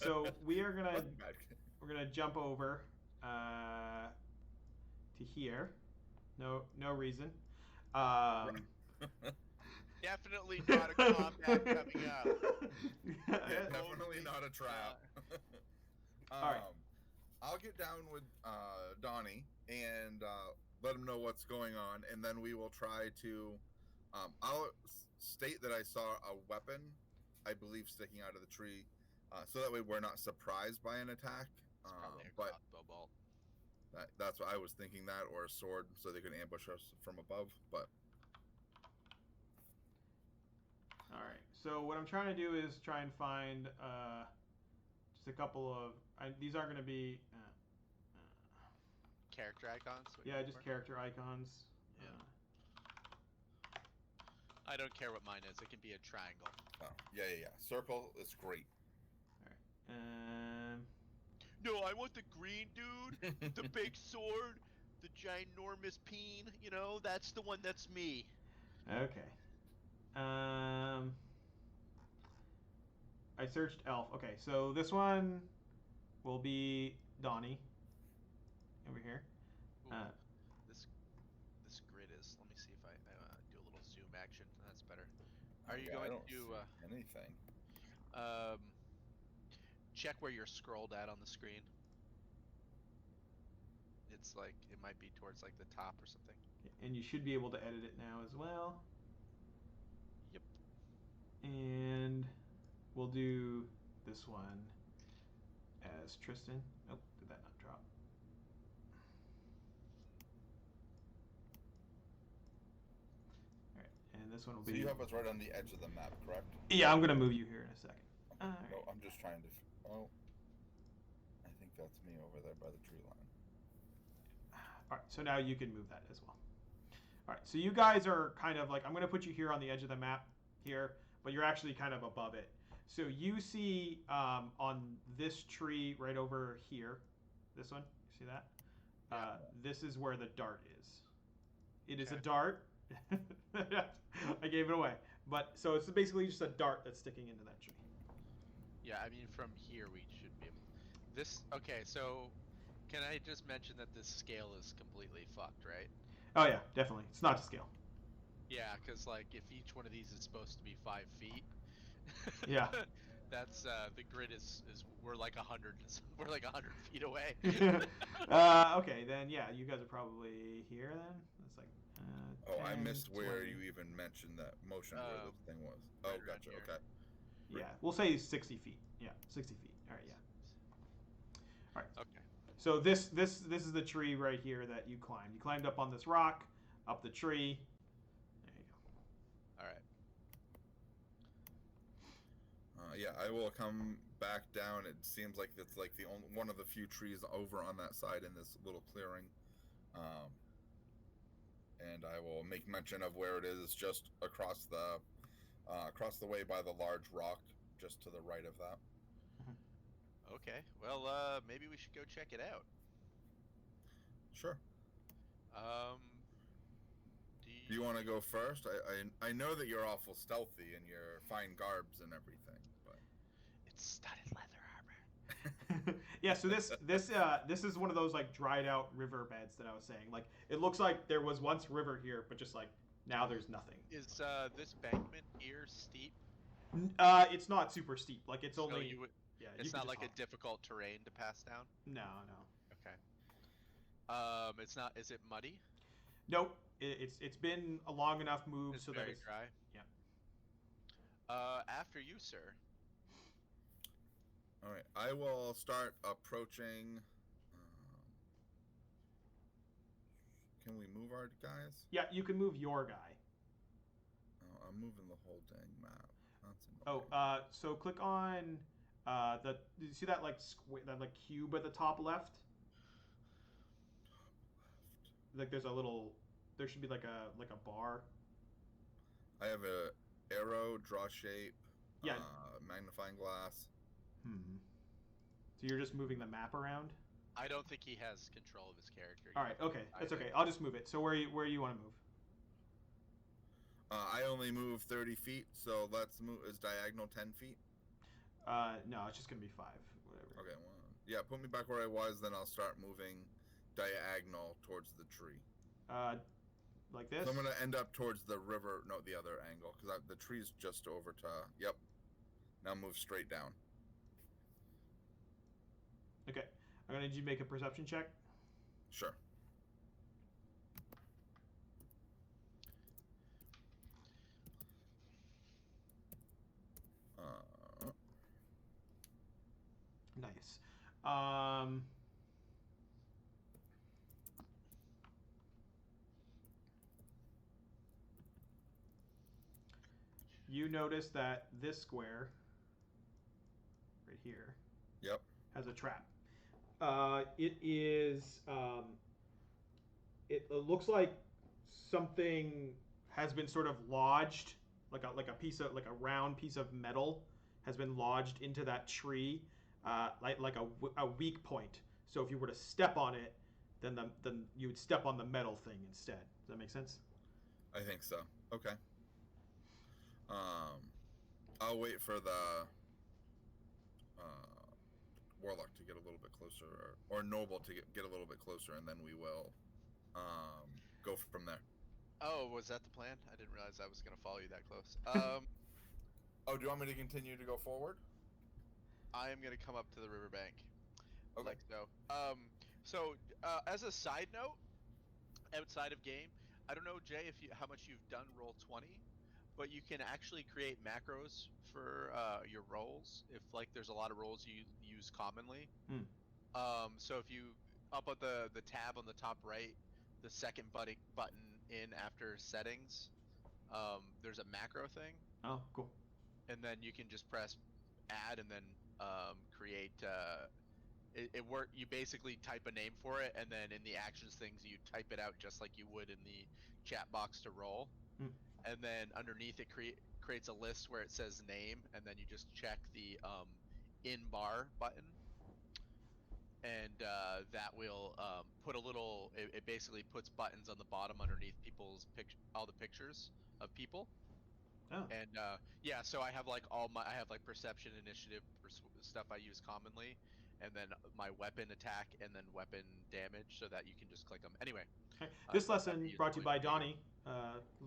So we're gonna jump over to here. No reason. Definitely not a combat coming up. Yeah, definitely not a trap. All right. I'll get down with Donnie and let him know what's going on, and then we will try to. I'll state that I saw a weapon, I believe, sticking out of the tree, so that way we're not surprised by an attack. Probably a But crossbow bolt. that's what I was thinking, that or a sword, so they can ambush us from above. But all right. So what I'm trying to do is try and find just a couple of. These aren't going to be. Character icons? Yeah, just character icons. Yeah. I don't care what mine is. It can be a triangle. oh, yeah. Circle is great. All right. No, I want the green dude, the big sword, the ginormous peen. That's the one that's me. Okay. I searched elf. Okay, so this one will be Donnie over here. Ooh, this grid is. Let me see if I do a little zoom action. That's better. Are you I going don't to see anything. check where you're scrolled at on the screen? It's like it might be towards like the top or something. And you should be able to edit it now as well. Yep. And we'll do this one as Tristan. Oh, did that not drop? All right, and this one will So be. you have us right on the edge of the map, correct? Yeah, I'm gonna move you here in a second. Okay. All No, right. I'm just trying to. Oh, I think that's me over there by the tree line. All right, so now you can move that as well. All right, so you guys are kind of like, I'm going to put you here on the edge of the map here, but you're actually kind of above it. So you see on this tree right over here, this one, you see that? Yeah. This is where the dart is. It is a Okay. dart. I gave it away. But so it's basically just a dart that's sticking into that tree. Yeah, I mean from here we should be able. This okay, so can I just mention that this scale is completely fucked, right? Oh yeah, definitely. It's not to scale. Yeah, because like if each one of these is supposed to be 5 feet, Yeah. that's the grid is we're like 100 we're like 100 feet away. Okay, then yeah, you guys are probably here then. It's like. Oh, I 10, missed where 20. you even mentioned that motion where this thing was. right Oh, around gotcha. here. Okay. Yeah, we'll say 60 feet. Yeah, 60 feet. All right, yeah. All right. Okay. So this is the tree right here that you climbed. You climbed up on this rock, up the tree. There you go. All right. Yeah, I will come back down. It seems like it's like the only one of the few trees over on that side in this little clearing. And I will make mention of where it is, just across the way by the large rock, just to the right of that. Okay. Well, maybe we should go check it out. Sure. Do you want to go first? I know that you're awful stealthy in your fine garbs and everything, but It's studded leather armor. Yeah, so this is one of those like dried out river beds that I was saying. Like it looks like there was once river here, but just like now there's nothing. Is this bankment here steep? It's not super steep. Like it's only. So you would. Yeah, It's not like hop. a difficult terrain to pass down. No. Okay. It's not. Is it muddy? Nope. It's been a long enough move It's so very that it's dry. Yeah. After you, sir. all right. I will start approaching. Can we move our guys? Yeah, you can move your guy. Oh, I'm moving the whole dang map. That's Oh, annoying. so click on the. Do you see that like that like cube at the top left? Like there's a little. There should be like a bar. I have a arrow, draw shape, Yeah. magnifying glass. So you're just moving the map around. I don't think he has control of his character. All right. Okay. That's think. okay. I'll just move it. So where you want to move? I only move 30 feet, so let's move. Is diagonal 10 feet? No, it's just gonna be 5. Whatever. Okay. Well, yeah. Put me back where I was, then I'll start moving diagonal towards the tree. Like this. So I'm gonna end up towards the river. No, the other angle, because the tree's just over to. Yep. Now move straight down. Okay. I'm gonna need you to make a perception check. Sure. Nice. You notice that this square right here Yep. has a trap. It is. It looks like something has been sort of lodged, like a round piece of metal has been lodged into that tree, like a weak point. So if you were to step on it, then you would step on the metal thing instead. Does that make sense? I think so. Okay. I'll wait for the warlock to get a little bit closer, or noble to get a little bit closer, and then we will go from there. Oh, was that the plan? I didn't realize I was going to follow you that close. Oh, do you want me to continue to go forward? I am going to come up to the riverbank. Okay. Like so. As a side note, outside of game, I don't know, Jay, how much you've done Roll20, but you can actually create macros for your rolls if like there's a lot of rolls you use commonly. So if you up at the tab on the top right, the second button in after settings, there's a macro thing. Oh, cool. And then you can just press add and then create. You basically type a name for it, and then in the actions things you type it out just like you would in the chat box to roll. And then underneath it creates a list where it says name, and then you just check the in bar button, and that will put a little. It basically puts buttons on the bottom underneath all the pictures of people. Oh. And yeah, so I have like I have like perception, initiative, stuff I use commonly, and then my weapon attack, and then weapon damage, so that you can just click them. Anyway, this lesson brought to you by Donnie.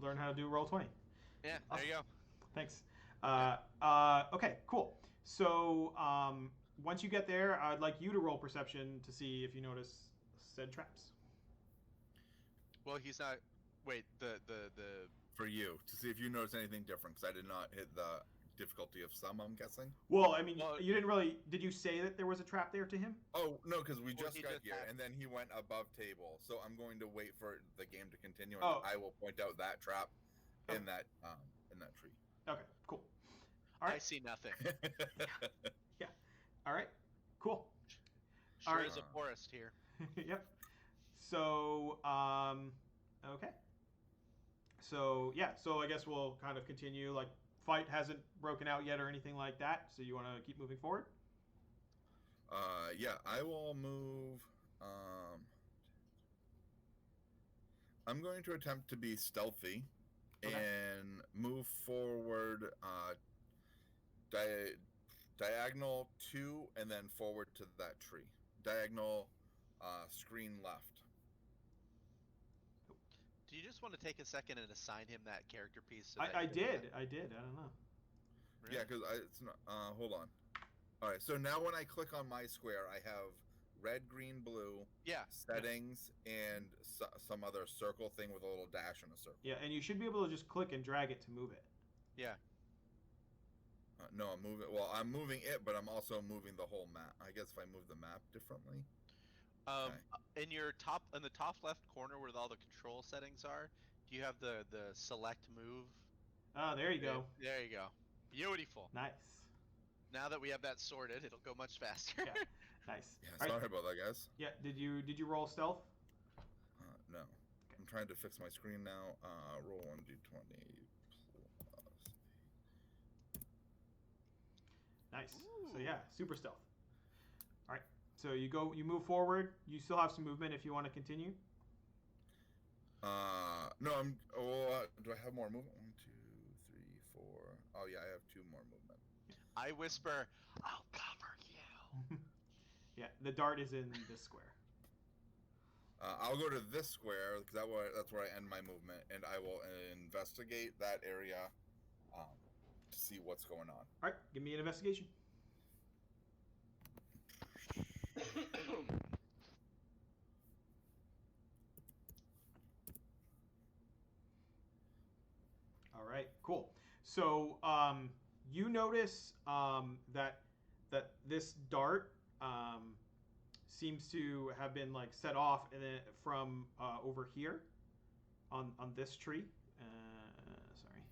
Learn how to do Roll20. Yeah, awesome. There you go. Thanks. Okay, cool. So once you get there, I'd like you to roll perception to see if you notice said traps. Well, he's not. Wait, the For you to see if you notice anything different, because I did not hit the difficulty of some. I'm guessing. Well, I mean, you didn't really. Did you say that there was a trap there to him? Oh no, because we just got here, and then he went above table. So I'm going to wait for the game to continue, and I will point out that trap in that tree. Okay, cool. All right. I see nothing. Yeah. All right. Cool. Sure is a forest here. Yep. So, okay. So yeah, so I guess we'll kind of continue. Like, fight hasn't broken out yet or anything like that. So you want to keep moving forward? Yeah, I will move. I'm going to attempt to be stealthy and move forward, diagonal 2, and then forward to that tree. Diagonal, screen left. Do you just want to take a second and assign him that character piece? So I did. I don't know. Really? Yeah, because it's not. Hold on. All right. So now when I click on my square, I have red, green, blue. Yeah. Settings and some other circle thing with a little dash and a circle. Yeah, and you should be able to just click and drag it to move it. Yeah. No, I'm moving. Well, I'm moving it, but I'm also moving the whole map. I guess if I move the map differently. In the top left corner where all the control settings are, do you have the select move? Oh, there you go. There you go. Beautiful. Nice. Now that we have that sorted, it'll go much faster. Yeah. Nice. Yeah, sorry about that, guys. Yeah. Did you roll stealth? No. Okay. I'm trying to fix my screen now. Roll 1d20 plus. Nice. Ooh. So yeah, super stealth. All right. So you move forward. You still have some movement if you want to continue. No, do I have more movement? 1, 2, 3, 4. Oh yeah, I have 2 more movement. I whisper, "I'll cover you." Yeah, the dart is in this square. I'll go to this square because that's where I end my movement, and I will investigate that area to see what's going on. All right, give me an investigation. All right, cool. So you notice that this dart seems to have been like set off from over here on this tree. Sorry,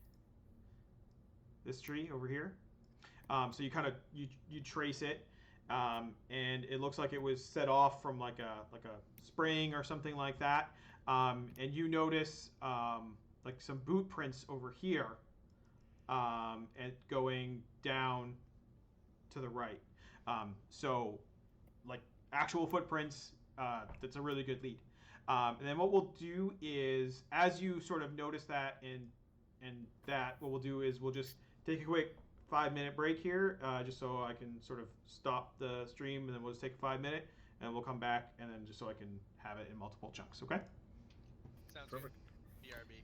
this tree over here. So you kind of you trace it, and it looks like it was set off from like a spring or something like that. And you notice like some boot prints over here, and going down to the right. So like actual footprints. That's a really good lead. And then what we'll do is, as you sort of notice that and that, what we'll do is we'll just take a quick 5-minute break here, just so I can sort of stop the stream, and then we'll just take a 5-minute, and we'll come back, and then just so I can have it in multiple chunks. Okay. Sounds Perfect. good. BRB.